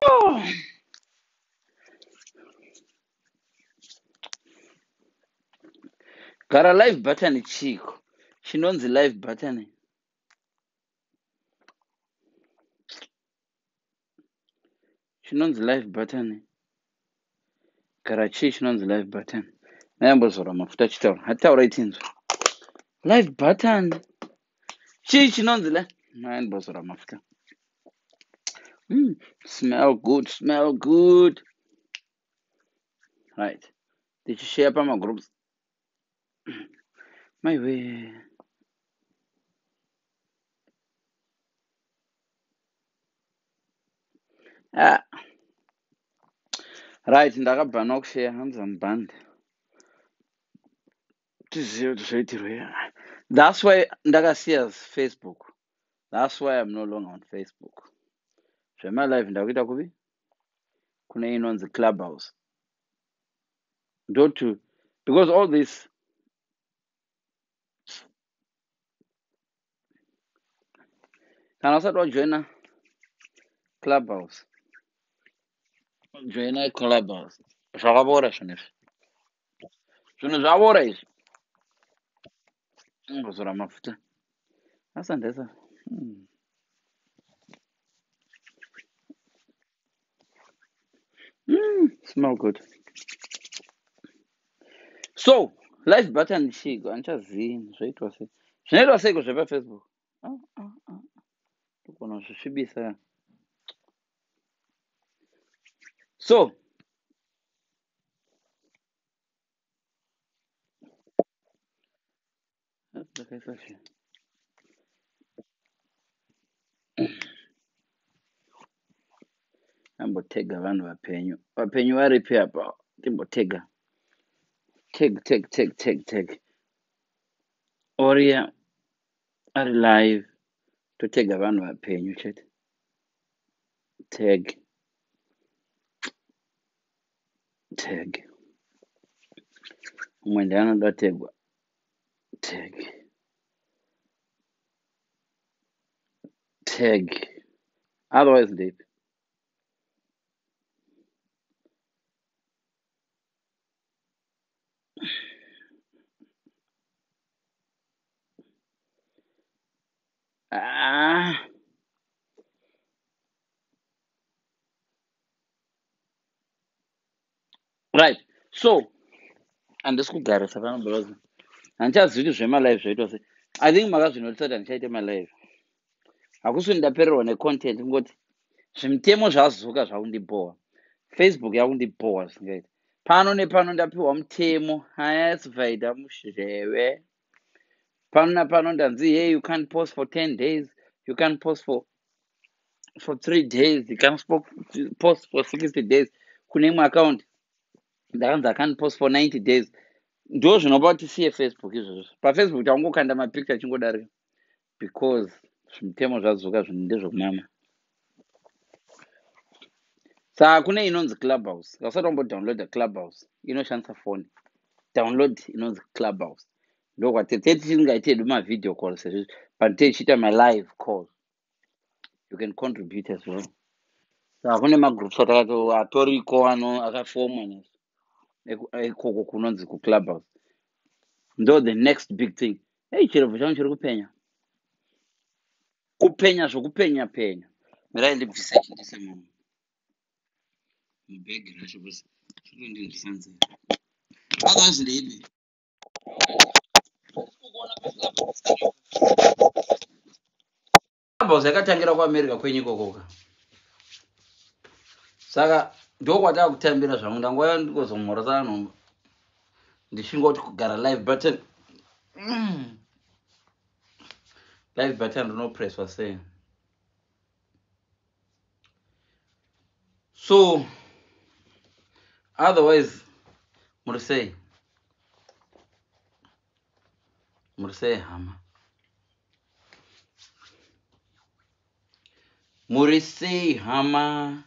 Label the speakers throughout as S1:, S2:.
S1: Oh. Got a live button, Chico. She knows the live button. She knows the live button. Karachi, she knows the live button. Nayambozora mafuta chitaura. Hataura itinzo. Live button. She knows the live. Nayambozora mafuta. Smell good, smell good. Right. Did you share my groups? My way. Ah. Right, ndakabva nokushare hands on band. That's why ndakasiya Facebook. That's why I'm no longer on Facebook. My life ndakuita kupi? Kune inonzi Clubhouse. Because all this kana usati wajoina Clubhouse. Joina Clubhouse. Zvakabora zvinezvi. Zvinhu zvabora izvi. Ngozora mafuta. Asandesa. Smell good. So, live button chigo andichazivi zvoitwa sei. Zvinoitwa seiko zvepaFacebook? Togona kuzvisvibisa. So, ambotega vanhu vapenyu. Vapenyu varipi apa? Timbotega. Tag. Oria ari live. Totega vanhu vapenyu chete. Tag. Umwe ndianoda tegwa. Tag. Otherwise deep. Right. So, handisi saka because handichazivi kuti zvemalive zvaitwa sei. I think makazvinotsa kuti handichaite malive. Hakusi kuti ndapererwa necontent ngoti zvimutemo zvazuka zvakundibowa. Facebook yakundibowa zvisingaiti. Pano nepano ndapiwa mutemo hayasivhaida muzheve. Pano napano ndanzi hey, you can't post for 10 days. You can't post for 3 days. You can't post for 60 days. Kune imwe account ndakanzi I can't post for 90 days. Ndo zvinopa kuti siye Facebook izvozvo. PaFacebook taungokanda mapicture achingodarika. Because zvimutemo zvazuka zvinhu ndezvokumama. Saka kune inonzi Clubhouse. Usati wambodownloada Clubhouse. Inoshandisa phone. Download inonzi Clubhouse. Ndokwatete tisingaitedu mavideo calls sezvizvi. But tichiita malive call. You can contribute as well. Saka kune magroups atoriko akafomwa ikoko kunonzi kuClubhouse. Ndo the next big thing. Hey, chirevo changu chiri kupenya. Kupenya zvokupenya. Mirai ndibvise chindise mama. Mubhegi racho basi. Zvindindisanze. Otherwise ndeibe. Clubhouse yakatangira kuAmerica kwenyu ikokoka. Saka ndokwatava kutambira zvangu ndangwaya ndikozomhora vanhu ndichingoti kugara live button. Live button rinopresswa sei. So otherwise muri sei hama. Muri sei hama.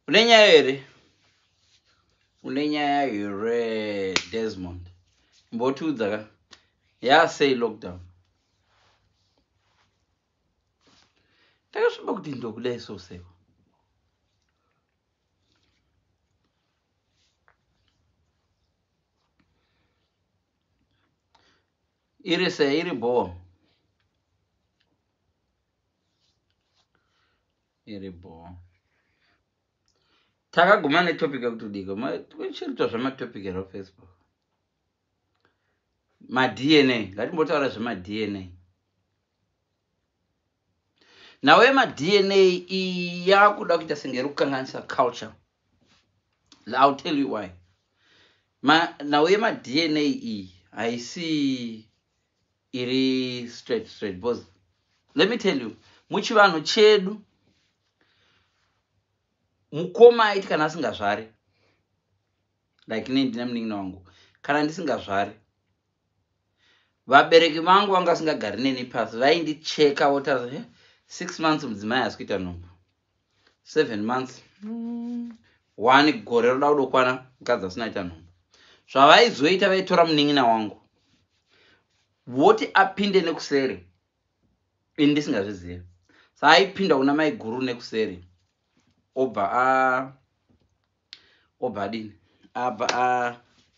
S1: Une nyaya here Desmond. Mbotudza ka. Yasei lockdown. takasviba kuti ndokudai soseko. Iri sei, iri bo. Iri bo. Takaguma netopic yekutodiko. Chirito zvamatopic ero Facebook. Ma-DNA. Ngatimbotaura zvema-DNA. Nawe ma-DNA yakuda kuita senge rukanganisa culture. I'll tell you why. Nawe ma-DNA haisi iri straight because let me tell you, muchivanhu chedu mukoma aiti kana asingazvari, like ine ndina munin'ina wangu, kana ndisingazvari, vabereki vangu vanga vasingagari neni pasi, vaindicheka votaura 6 months mudzimai asi kuita nhumbu, 7 months 1 gore roda kudokwana mukadzi asina kuita nhumbu. Zvavaizoita vaitora munin'ina wangu voti apinde nekuseri, ini ndisingazviziva. Saka aipinda kuna mai guru nekuseri, obva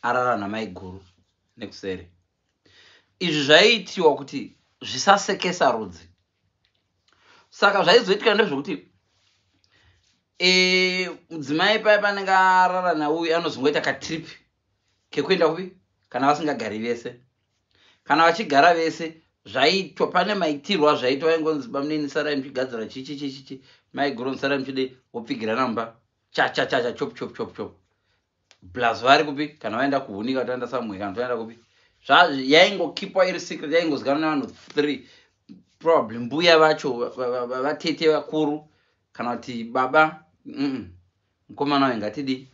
S1: arara namai guru nekuseri. Izvi zvaiitiwa kuti zvisasekesa rudzi. Saka zvaizoitika ndezvokuti mudzimai paya panenge arara nauyu anozongoita katripi kekuenda kupi kana vasingagari vese. Kana vachigara vese zvaitwa, pane maitirwa zvaitwa, vaingonzi bamunini sarai muchigadzira chichi, mai guru sarai muchide wopfigira namba cha chop plus vari kupi kana vaenda kuhunika toenda samwe kana toenda kupi. Yaingokipwa iri secret, yaingozikanwa nevanhu 3 probably mbuya vacho, vatete vakuru, kana kuti baba mukomana wayo ngatidi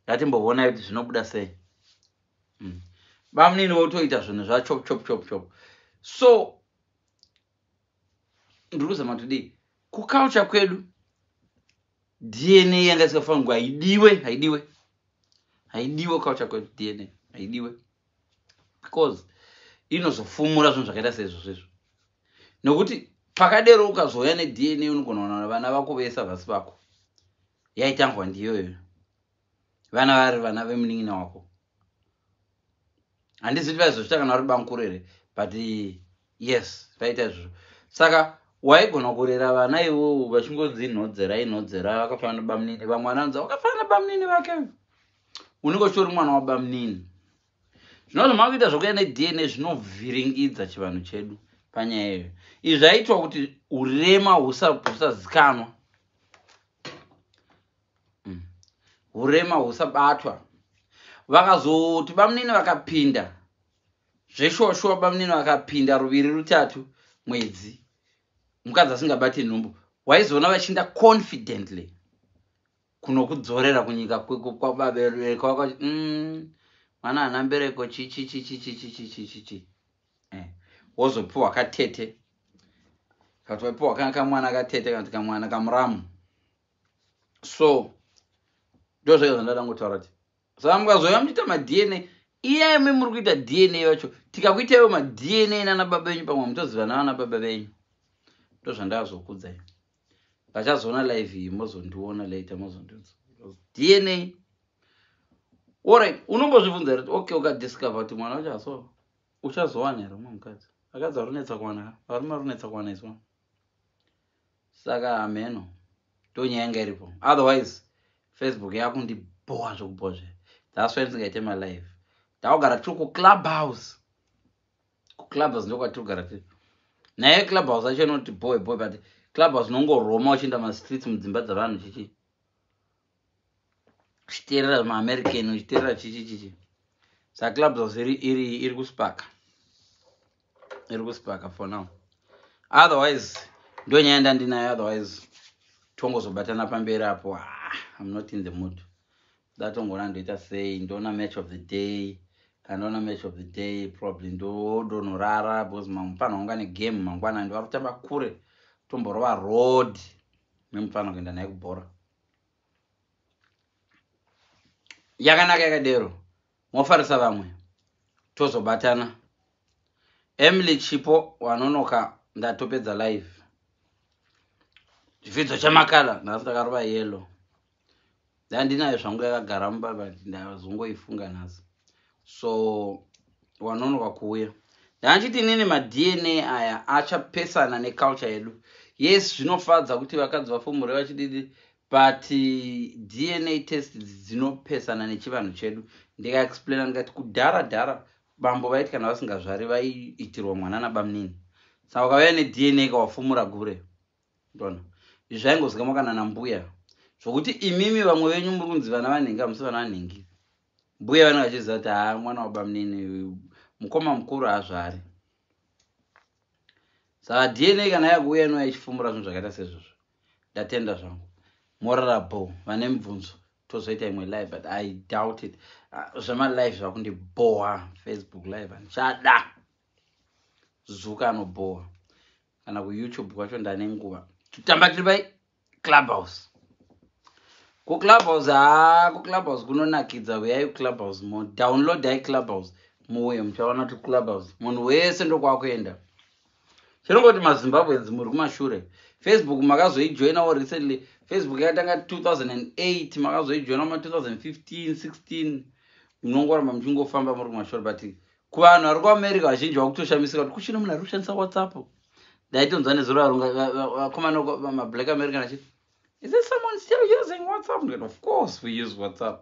S1: ngatimboona kuti zvinobuda sei. Bamunini votoita zvinhu zvachop. So ndikuzama kuti kuculture kwedu DNA yanga isingafanirwa haidiwe culture kwedu DNA haidiwe, because inozofumura zvinhu zvakaita seizvozvo. Nokuti pakadero ukazouya neDNA unogona kuona vana vako vese vasi vako yaitangwa ndiyoyo, vana vari vana vemunin'ina wako. Handisi kuti vaizozvita kana vari bankurere, but yes, vaita izvozvo. Saka waigona kurera vana ivovo vachingodzi nhodzera vakafanana bamunini, vamwe vananza vakafanana bamunini vake, unenge uchitori mwana wabamunini. Zvinozvo makuita zvokuya neDNA zvinovhiringidza chivanhu chedu panyaya iyoyo. Izvi zvaitwa kuti urema husazikanwa, urema husabatwa. Vakazoti bamunini vakapinda zveshoshuwa, bamunini vakapinda ruviri rutatu mwedzi, mukadzi asingabati nhumbu, waizoona vachienda confidently kunokudzorera kunyika kwababereki wako, mwana ana mbereko chichi wozopiwa katete, kuti waipiwa kamwana katete kana kuti kamwana kamuramu. So ndozvo zvandada ngotaura kuti saka mukazoya muchiita ma-DNA, iyai muri kuita DNA vacho, tikakuitaiwo ma-DNA nana baba venyu pamwe mutoziva navana baba venyu. Ndozvandazokudzai. Vachazoona live iyi mozondiona later, mozondiudza DNA. Alright, unombozvibvunza kuti okay, ukadiscover kuti mwana wacho uchazowana here umwe mukadzi. Akadzi arunetsa kuwana, varume arunetsa kuwana iswa. Saka ameno ndonyaya yanga iripo. Otherwise Facebook yakundiboa zvokubozve. That's why ndisingaite malive. Takagara tiri kuClubhouse. KuClubhouse ndiko kwatiri kugara tiri. Naye Clubhouse acho inoti boy, but Clubhouse unongoroma uchienda mastreets mudzimba dzavanhu uchiteerera maAmerican, uchiteerera chichi. Saka Clubhouse iri kusparka. Iri kusparka for now. Otherwise ndonyaya ndandinayo, otherwise tongozobatana pamberi apo. I'm not in the mood. Datongona ndoita sei, ndona match of the day. Kandoona match of the day probably ndonorara because mangwana wanga negame mangwana ndo varutamba kure tomborova road nemufana kuenda naye kubhora. Yakanaka yakadero, mofarisa vamwe tozobatana. Emily Chipo wanonoka ndatopedza live. chivhidzo chamakala nhasi takarova yellow. Ndandinayo zvangu yakagara mubaba ndazongoifunga nhasi. So wanonoka kuuya. Ndanchiti nini ma-DNA aya achapesana neculture yedu. Yes, zvinofadza kuti vakadzi vafumure vachididi, but DNA test dzinopesana nechivanhu chedu. Ndikaexplaina ndikati kudhara bambo vaiti kana vasingazvari vaiitirwa mwana nabamnini. Saka ukauya ne-DNA kawafumura gure. Ndona. Izvi zvaingozikamwa kana nambuya. Zvokuti imimi vamwe venyu muri kunzi vana vanhengi, hamusi vana vanhengi. Mbuya vanenge vachiziva kuti mwana wabamnini mukoma mukuru haazvari. Saka DNA kana yakuuya inouya ichifumura zvinhu zvakaita sezvozvo. Ndatenda zvangu. Morarabo vane mibvunzo tozoita imwe live, but I doubt it. Zvema-live zvakundiboha Facebook live handichada. Zuka anoboha. Kana kuYouTube kwacho ndane nguva. Tutamba tiri pai Clubhouse. Ku-Clubhouse kunonakidza. Uyai ku-Clubhouse mo downloadai Clubhouse muuye muchaona kuti Clubhouse munhu wese ndokwakuenda. Chinongoti maZimbabweans muri kumashure. Facebook makazoijoinawo recently. Facebook yakatanga 2008, makazoijoina ma 2015 16. Munongoramba muchingofamba muri kumashure, but kuvanhu vari kuAmerica vazhinji vakutoshamisika kuti kuchino munhu ari kushandisa WhatsApp. Ndaitonzwa nezuro vakomana mablack American achiti, is there someone still using WhatsApp? Of course we use WhatsApp.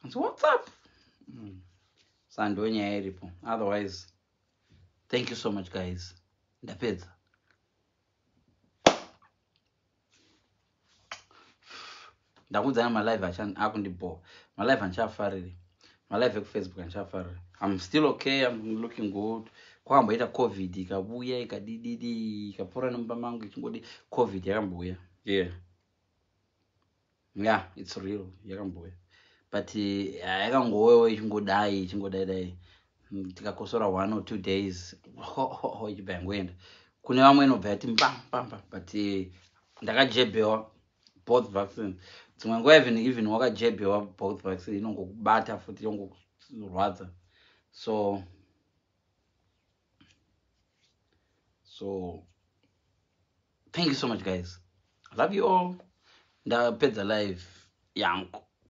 S1: It's WhatsApp. Sandonyaya iripo. Otherwise, thank you so much guys. Ndapedza. Ndakudzana malive akundiboha. Malive andichafariri. Malive ekuFacebook andichafariri. I'm still okay, I'm looking good. Kwakamboita COVID ikabuya ikadididi ikapora nemumba mangu ichingodi COVID yakamboya. Yeah, it's real, yakamboya. But yakangowewo ichingodai tikakosora 1 or 2 days ichibva yangoenda. Kune vamwe inobva yati mbamba, but ndakajebhewa both vaccines. Dzimwe nguva even wakajebhewa both vaccines inongokubata futi inongokurwadza. So thank you so much guys. I love you all. Ndapedza live yangu.